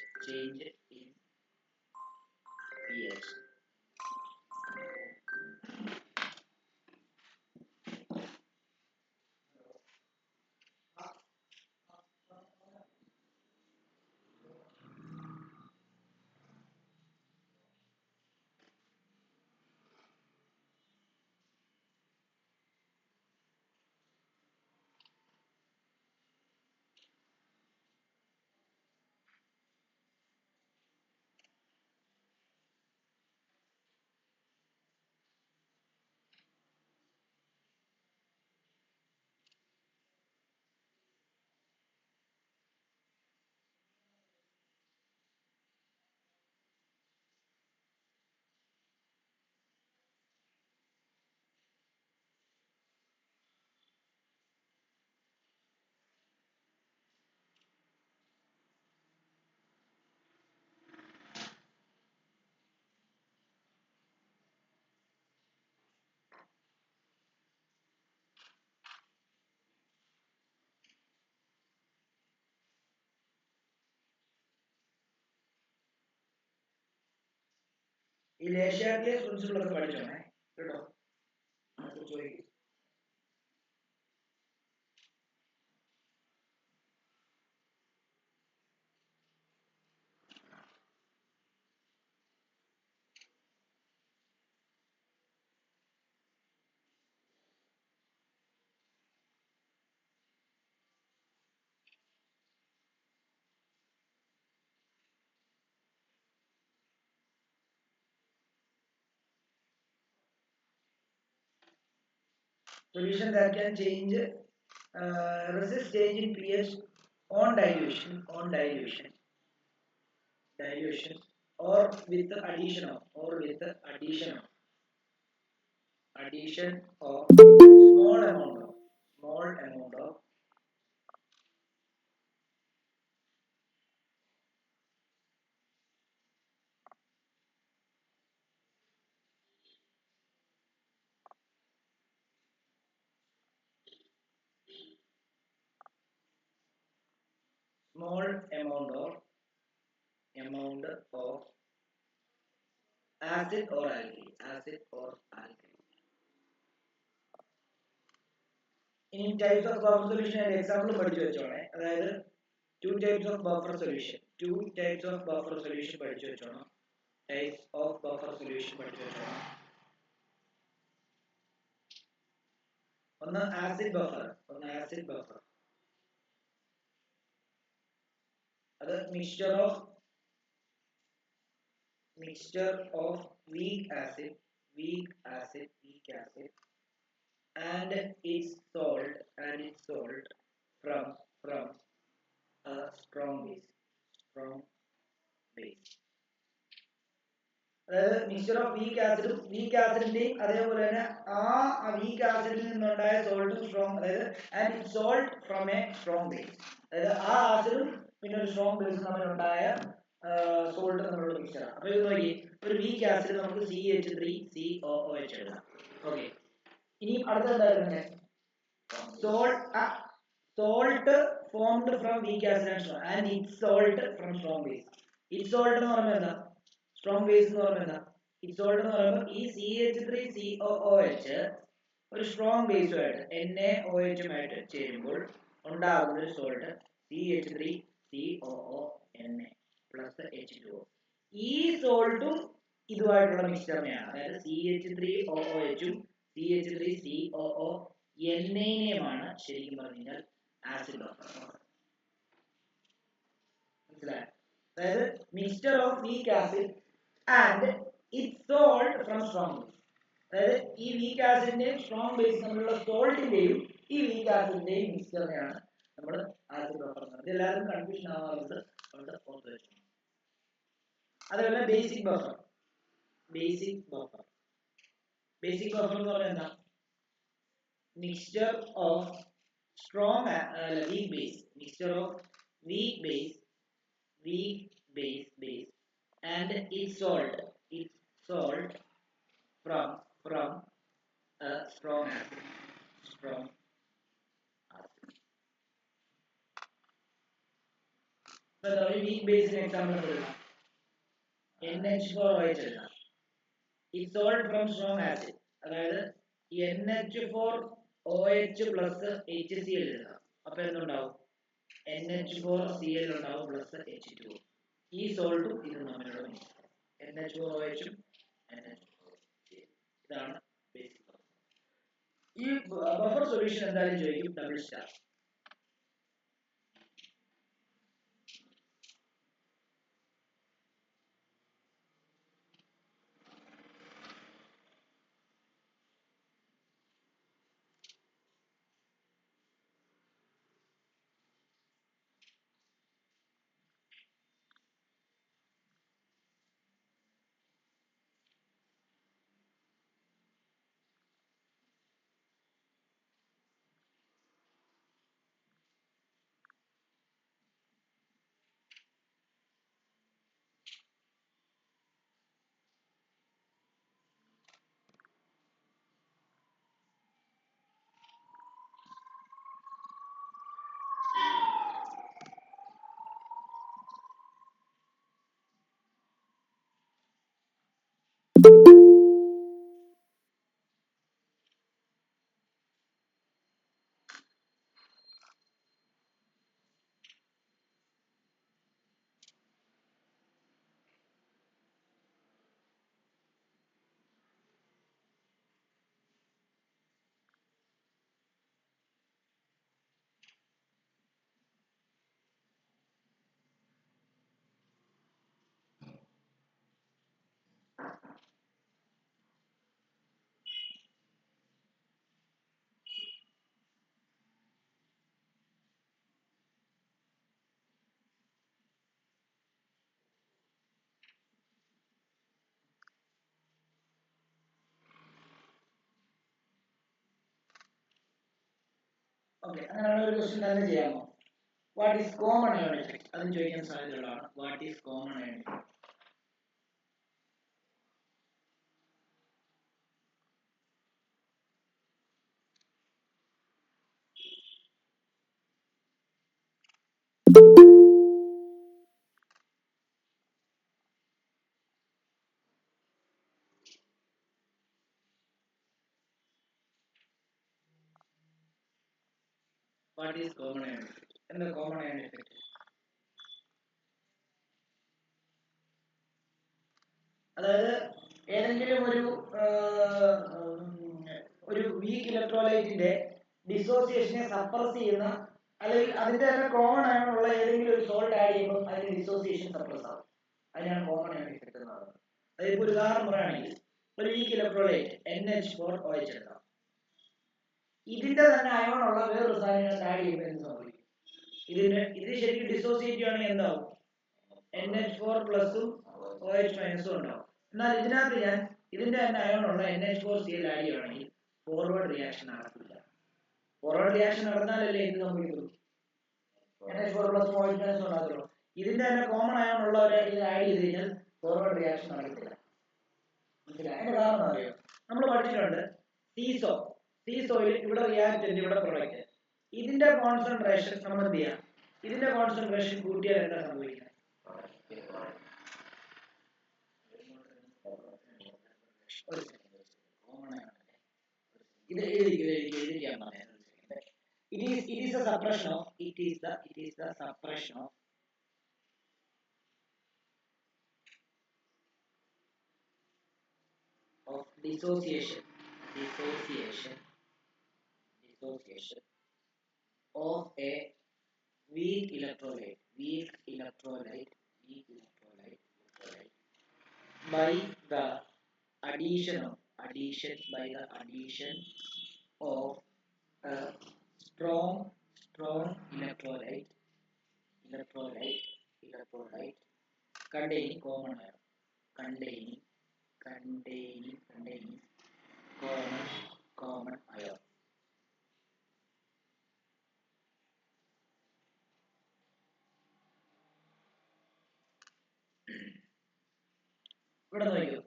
S1: ഈ ലേഷ്യാർട്ടിയസ് പ്രിൻസിപ്പിൾ ഒക്കെ പഠിച്ചോണേ കേട്ടോ. ചോദിക്കും solution that can change resist change in pH on dilution or with the addition of small amount of acid or alkali. In types of buffer solution and example പഠിച്ചു വെച്ചോണേ. അതായത് two types of buffer solution പഠിച്ചു വെച്ചോണം. Types of buffer solution പഠിച്ചു വെച്ചോണം. ഒന്ന് acid buffer അത് mixture of weak acid and its salt from a strong base. അതായത് മിക്സ്ചർ ഓഫ് വീക്ക് ആസിഡിന്റെയും അതേപോലെ തന്നെ ആ വീക്ക് ആസിഡിൽ നിന്നുണ്ടായ സോൾട്ടും സ്ട്രോങ്, അതായത് and it salt from A strong base, അതായത് ആ ആസിഡും പിന്നെ ഒരു സ്ട്രോങ് ബേസും തമ്മിലുണ്ടായ സോൾട്ട് തമ്മിലുള്ള മിക്സ്ചർ. അപ്പൊ ഇത് നോക്കി, ഒരു വീക്ക് ആസിഡ് നമുക്ക് CH3COOH എഴുതാം. ഓക്കെ, ഇനി അടുത്ത എന്തായിരുന്നു? salt formed from weak acid and its salt from strong base. Its salt എന്ന് പറയുന്നത് എന്താ? സ്ട്രോങ് ബേസ് എന്ന് പറയുന്നത് എന്താ? its salt എന്ന് പറയുമ്പോൾ ഈ CH3COOH ഒരു സ്ട്രോങ് ബേസുമായിട്ട് NaOH ചേരുമ്പോൾ ഉണ്ടാകുന്ന ഒരു സോൾട്ട് CH3COO NA+H2O. ഈ സോൾട്ടും ഇതുമായിട്ടുള്ള മിക്സ്ചറിനെയാണ്, അതായത് CH3OOH ഉം CH3COO Naനെയുമാണ് ശരിക്കും പറഞ്ഞു കഴിഞ്ഞാൽ ആസിഡ് ബഫർ. മനസ്സിലായോ? അതായത് mixture of weak acid and it salt from strong base. അതായത് ഈ വീക്ക് ആസിഡിന്റെയും സ്ട്രോങ് ബേസ് തമ്മിലുള്ള സോൾട്ടിന്റെയും ഈ വീക്ക് ആസിഡിന്റെയും മിക്സ്ചറിനെയാണ് നമ്മൾ ആസിഡ് ബഫർ എന്ന് പറയുന്നത്. എല്ലാവരും കൺഫ്യൂഷൻ ആവാറുണ്ട്, അതുകൊണ്ട് ഓർത്ത് വെച്ചു. അതേപോലെ ബേസിക് ബഫർ. ബേസിക് ബഫർ എന്ന് പറഞ്ഞാൽ എന്താ? Mixture of strong weak base, mixture of weak base and its salt from a strong acid. So the weak base in example NH4OH എഴുതാം. Its salt from strong acid, അതായത് NH4OH plus HCl എഴുതാം. അപ്പോൾ എന്തുണ്ടാവും? NH4Cl ഉണ്ടാവും പ്ലസ് H2O. ഈ സോൾട്ടും ഇതും തമ്മിലുള്ള മിക്സ്ചർ NH4OH ഉം NH4Cl. ഇതാണ് ബേസിക് ബഫർ. ഈ ബഫർ സൊല്യൂഷൻ എന്തായാലും ചോദിക്കും ഡബിൾ സ്റ്റാർ. ഓക്കെ, അങ്ങനെയുള്ള ഒരു ക്വസ്റ്റ്യൻ തന്നെ ചെയ്യാമോ? What is common ion effect? അതും ചോദിക്കാൻ സാധ്യതയുള്ളതാണ്. What is common ion effect? What is common ion effect? എന്താ common ion effect? അതായത് ഏതെങ്കിലും ഒരു വീക്ക് ഇലക്ട്രോലൈറ്റിന്റെ ഡിസോസിയേഷനെ സപ്രസ് ചെയ്യുന്ന, അല്ലെങ്കിൽ അതിന്റെ തന്നെ കോമൺ അയോൺ ഉള്ള ഏതെങ്കിലും ഒരു സോൾട്ട് ആഡ് ചെയ്യുമ്പോൾ അതിന്റെ ഡിസോസിയേഷൻ സപ്രസ് ആവും. അതിനാണ് കോമൺ അയോൺ ഇഫക്റ്റ് എന്ന് പറയുന്നത്. അതായത് ഒരു ഉദാഹരണം പറയുകയാണെങ്കിൽ ഒരു വീക്ക് ഇലക്ട്രോലൈറ്റ് NH4OH എടുക്കാം. ഇതിന്റെ തന്നെ അയോൺ ഉള്ള വേറൊരു സാധനം ആഡ് ചെയ്യുമ്പോൾ എന്ത് സംഭവിക്കും? ഇത് ശരിക്കും ഡിസോസിയേറ്റ് ചെയ്യുകയാണെങ്കിൽ എന്താവും? NH4 പ്ലസും OH മൈനസും ഉണ്ടാവും. എന്നാൽ ഇതിനകത്ത് ഞാൻ ഇതിന്റെ തന്നെ അയോൺ ഉള്ള NH4Cl ആഡ് ചെയ്യുകയാണെങ്കിൽ ഫോർവേഡ് റിയാക്ഷൻ നടക്കില്ല. ഫോർവേഡ് റിയാക്ഷൻ നടന്നാലല്ലേ എന്ത് സംഭവിക്കുള്ളൂ? NH4 പ്ലസും OH മൈനസും ഉണ്ടാകുള്ളൂ. ഇതിന്റെ തന്നെ കോമൺ അയോൺ ഉള്ളവരെ ഇത് ആഡ് ചെയ്ത് കഴിഞ്ഞാൽ ഫോർവേഡ് റിയാക്ഷൻ നടക്കില്ല. മനസ്സിലായി? അതിന്റെ കാരണം അറിയോ? നമ്മൾ പഠിച്ചിട്ടുണ്ട് സീസോയിൽ ഇവിടെ റിയാക്റ്റന്റ്, ഇവിടെ പ്രൊഡക്റ്റ്. ഇതിന്റെ കോൺസെൻട്രേഷൻ നമ്മൾ എന്ത് ചെയ്യാം? ഇതിന്റെ കോൺസെൻട്രേഷൻ കൂട്ടിയാൽ എന്താ സംഭവിക്കുന്നത്? ഇത് It is the suppression of dissociation of a weak electrolyte by the addition of a strong electrolyte containing common ion containing common ion. ഇവിടെ നോക്കിയോ,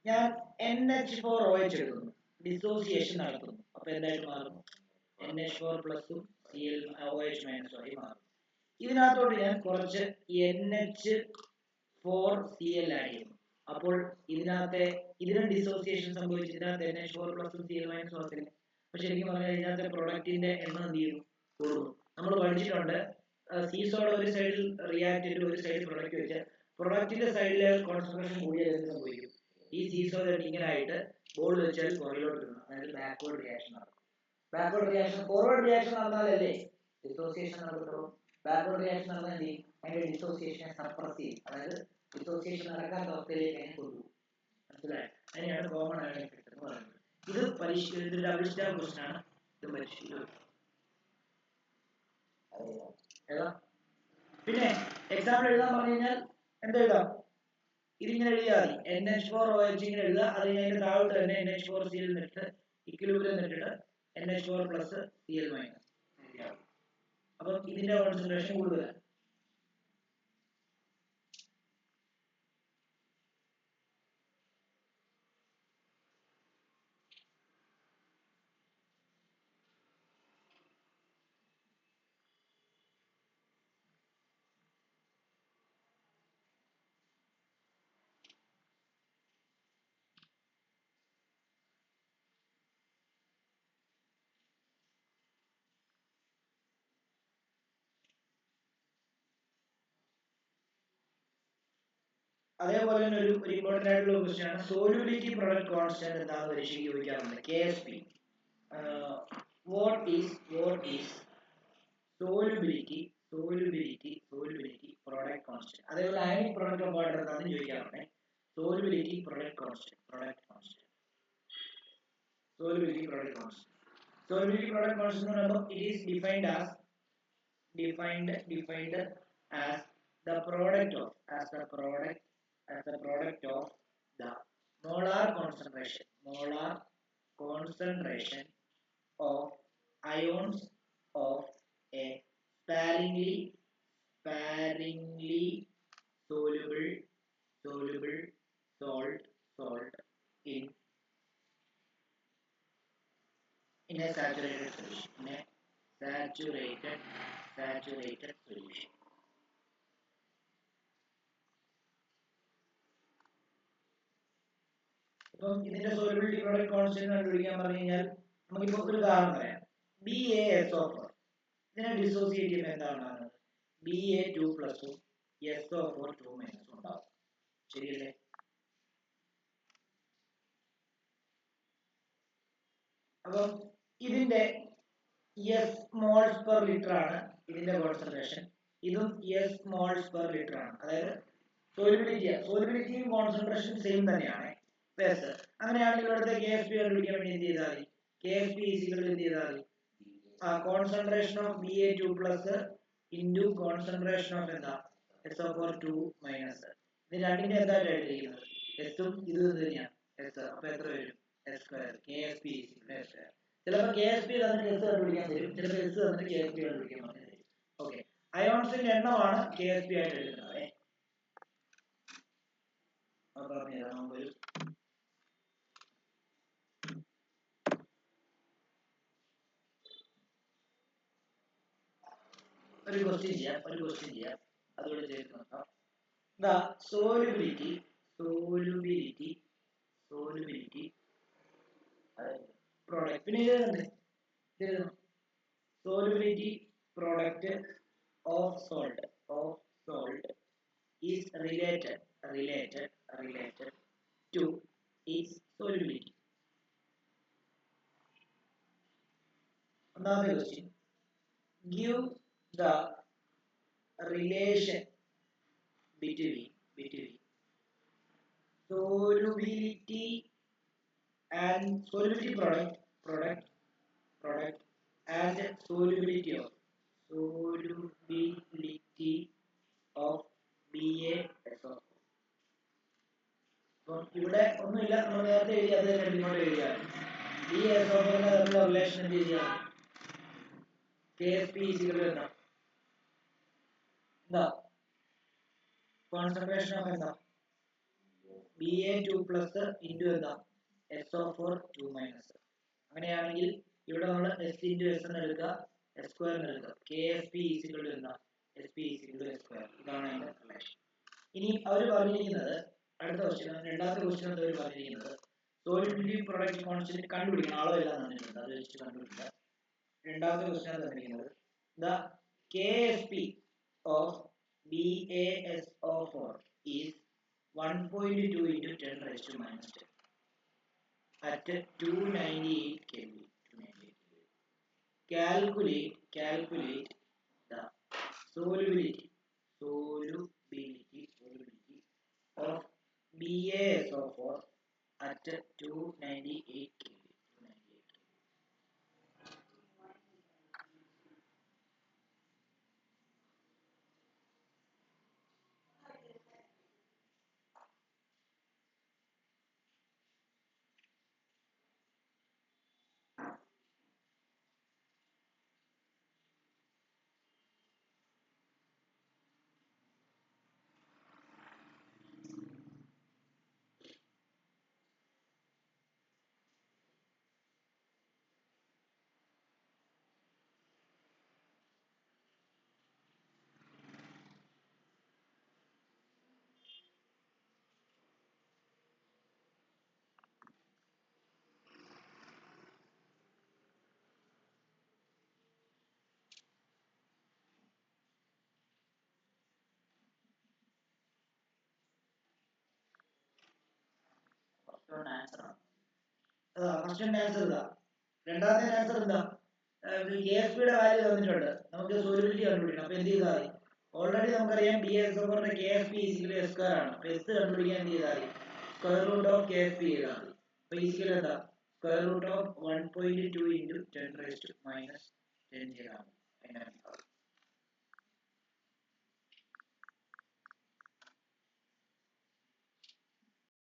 S1: ഞാൻ NH4OH എടുക്കുന്നു, ഡിസോസിയേഷൻ നടത്തുന്നു, അപ്പൊ എന്തായിട്ട് മാറുന്നു? NH4 പ്ലസും OH മൈനസും ആയി മാറും. ഇതിനകത്തോട്ട് ഞാൻ കുറച്ച് NH4Cl ആഡ് ചെയ്യുന്നു. അപ്പോൾ ഇതിനും ഡിസോസിയേഷൻ സംഭവിച്ച് ഇതിനകത്ത് NH4 പ്ലസും Cl മൈനസും ആകത്തില്ല. അപ്പൊ ശരിക്കും പറഞ്ഞാൽ ഇതിനകത്തെ പ്രൊഡക്റ്റിന്റെ എണ്ണം എന്ത് ചെയ്യുന്നു? കൂടുന്നു. നമ്മൾ പഠിച്ചിട്ടുണ്ട് സീസോഡ് ഒരു സൈഡിൽ റിയാക്റ്റന്റ് ഒരു സൈഡിൽ പ്രൊഡക്റ്റ് വെച്ച് പ്രൊഡക്റ്റിന്റെ സൈഡിലെ കോൺസെൻട്രേഷൻ കൂടിയാൽ എന്ത് സംഭവിക്കും? ഈ സീസോഡ് ഇങ്ങനെ ആയിട്ട് ബോൾ വെച്ചാൽ പുറകിലോട്ട് ഇടുന്നു, അതായത് ബാക്ക്വേർഡ് റിയാക്ഷൻ നടക്കും. ബാക്ക്വേർഡ് റിയാക്ഷൻ ഫോർവേഡ് റിയാക്ഷൻ നടന്നാലല്ലേ ഡിസോസിയേഷൻ നടക്കുള്ളൂ. ബാക്ക്വേർഡ് റിയാക്ഷൻ നടന്നാൽ അതിന്റെ ഡിസോസിയേഷനെ സപ്രസ് ചെയ്യും, അതായത് ഡിസോസിയേഷൻ നടക്കാത്ത അവസ്ഥയിലേക്ക് അതിനെ കൊണ്ടുപോകും. മനസ്സിലായോ? അതിനെയാണ് കോമൺ അയൺ എഫക്ട് എന്ന് പറയുന്നത്. ഇത് പരീക്ഷിക്കുന്നത് ഡബിൾ സ്റ്റാർ ക്വസ്റ്റൻ ആണ്. ഇത് പരീക്ഷിക്കുന്നത് ഏതാ? പിന്നെ എക്സാമ്പിൾ എഴുതാൻ പറഞ്ഞു കഴിഞ്ഞാൽ എന്തെഴുതാം? ഇതിങ്ങനെ എഴുതിയാൽ മതി. NH4OH ഇങ്ങനെ എഴുതുക, അത് കഴിഞ്ഞ് താഴോട്ട് തന്നെ NH4Cl എന്നിട്ട് ഇക്വിലിബ്രിയം എന്നിട്ട് NH4 പ്ലസ് Cl മൈനസ്. അപ്പം ഇതിന്റെ കോൺസെൻട്രേഷൻ കൂടുതലാണ്. അതേപോലെ തന്നെ ഒരു ഇമ്പോർട്ടന്റ് ആയിട്ടുള്ള ക്വസ്റ്റ്യൻ ആണ് സോലുബിലിറ്റി പ്രൊഡക്റ്റ് കോൺസ്റ്റന്റ് എന്താണെന്ന് പരീക്ഷയ്ക്ക് ചോദിക്കാറുണ്ട്. KSP. What is solubility product constant? അതേപോലെ അയണിക് പ്രൊഡക്റ്റ് ഓഫ് വാട്ടർ എന്താണെന്ന് ചോദിക്കാറുണ്ട്. Solubility product constant. Solubility product constant എന്ന് പറയുമ്പോൾ it is defined as the product of the molar concentration of ions of a sparingly soluble salt in a saturated solution. അപ്പം ഇതിന്റെ സോലുബിലിറ്റി പ്രൊഡക്റ്റ് കോൺസ്റ്റന്റ് കണ്ടുപിടിക്കാൻ പറഞ്ഞു കഴിഞ്ഞാൽ നമുക്കിപ്പോ ഒരു ഉദാഹരണം പറയാം. BaSO4 ഇതിനെ ഡിസോസിയേറ്റ് ചെയ്യുമ്പോൾ എന്താണ്? Ba2 പ്ലസും SO4 2 മൈനസും ഉണ്ടാവും. ശരിയല്ലേ? അപ്പം ഇതിന്റെ S മോൾസ് പെർ ലിറ്റർ ആണ് ഇതിന്റെ കോൺസെൻട്രേഷൻ, ഇതും S മോൾസ് പെർ ലിറ്റർ ആണ്. അതായത് സോലുബിലിറ്റിയും കോൺസെൻട്രേഷൻ സെയിം തന്നെയാണ്. അങ്ങനെയാണെങ്കിൽ ഇവിടുത്തെ KSP കണ്ടുപിടിക്കാൻ വേണ്ടി എന്ത് ചെയ്താൽ മതി? KSP എന്ത് ചെയ്താൽ മതി? Concentration of Ba2 plus into concentration of എന്താ SO4 2 മൈനസ്. ഇത് രണ്ടിന്റെ എന്തായിട്ട് എഴുതിയിരിക്കുന്നത്? എസും ഇത് തന്നെയാണ് S. അപ്പൊ എത്ര വരും? S². KSP ചിലപ്പോൾ KSP തന്നിട്ട് S കണ്ടുപിടിക്കാൻ തരും, ചിലപ്പോൾ S തന്നിട്ട് KSP കണ്ടുപിടിക്കാൻ തരും. ഓക്കെ, അയോൺസിന്റെ എണ്ണമാണ് KSP ആയിട്ട് എടുക്കുന്നത്. ഒരു ക്വസ്റ്റ്യൻ ചെയ്യാം അതുകൊണ്ട് ചെയ്ത് നോക്കാം. The solubility പിന്നെ ഇത് solubility product of salt is related to its solubility. Another question. Give the relation between solubility and solubility product and solubility of BaSO4. അപ്പോൾ ഇവിടെ ഒന്നുമില്ല, നമ്മൾ നേരത്തെ എഴുതി അത് തന്നെ ഇങ്ങോട്ട് എഴുതിയാണ്. BaSO4 തമ്മിലുള്ള റിലേഷൻ എന്ത് ചെയ്യുകയാണ്? KSP എന്താ കോൺസെൻട്രേഷൻ ഓഫ് എന്താ Ba2 പ്ലസ് ഇൻറ്റു എന്താ SO4 2 മൈനസ്. അങ്ങനെയാണെങ്കിൽ ഇവിടെ നമ്മൾ S ഇൻറ്റു S എന്ന് എടുക്കുക, S സ്ക്വയർ എന്ന് എടുക്കുക. KSP എന്താ SP S². ഇതാണ് അതിന്റെ റിലേഷൻ. ഇനി അവർ പറഞ്ഞിരിക്കുന്നത് അടുത്ത ക്വസ്റ്റ്യൻ, രണ്ടാമത്തെ ക്വസ്റ്റ്യൻ അവർ പറഞ്ഞിരിക്കുന്നത് സോളിബിലിറ്റി പ്രൊഡക്റ്റ് കോൺസ്റ്റന്റ് കണ്ടുപിടിക്കണം. അളവെല്ലാം തന്നിട്ടുണ്ട്, അത് വെച്ച് കണ്ടുപിടിക്കുക. രണ്ടാമത്തെ ക്വസ്റ്റ്യൻ തന്നിരിക്കുന്നത് the KSP of BaSO4 is 1.2 into 10 raised to minus 10 at 298 Kelvin. Calculate the solubility of BaSO4 at 298 Kelvin. First answer ഇതാ. രണ്ടാമത്തെ ആൻസർ എന്താ? KSPയുടെ വാല്യൂ തന്നിട്ടുണ്ട്, നമുക്ക് സോലിബിലിറ്റി കണ്ടുപിടിക്കണം. അപ്പൊ എന്ത് ചെയ്താൽ മതി? ഓൾറെഡി നമുക്കറിയാം BaSO4 KSP S² ആണ്. അപ്പൊ S കണ്ടുപിടിക്കാൻ എന്ത് ചെയ്താൽ മതി? സ്ക്വയർ റൂട്ട് ഓഫ് KSP ചെയ്താൽ മതി. അപ്പൊ ഈക്വൽ എന്താ? Square root of 1.2 into 10 raised to minus 10 ചെയ്താൽ മതി.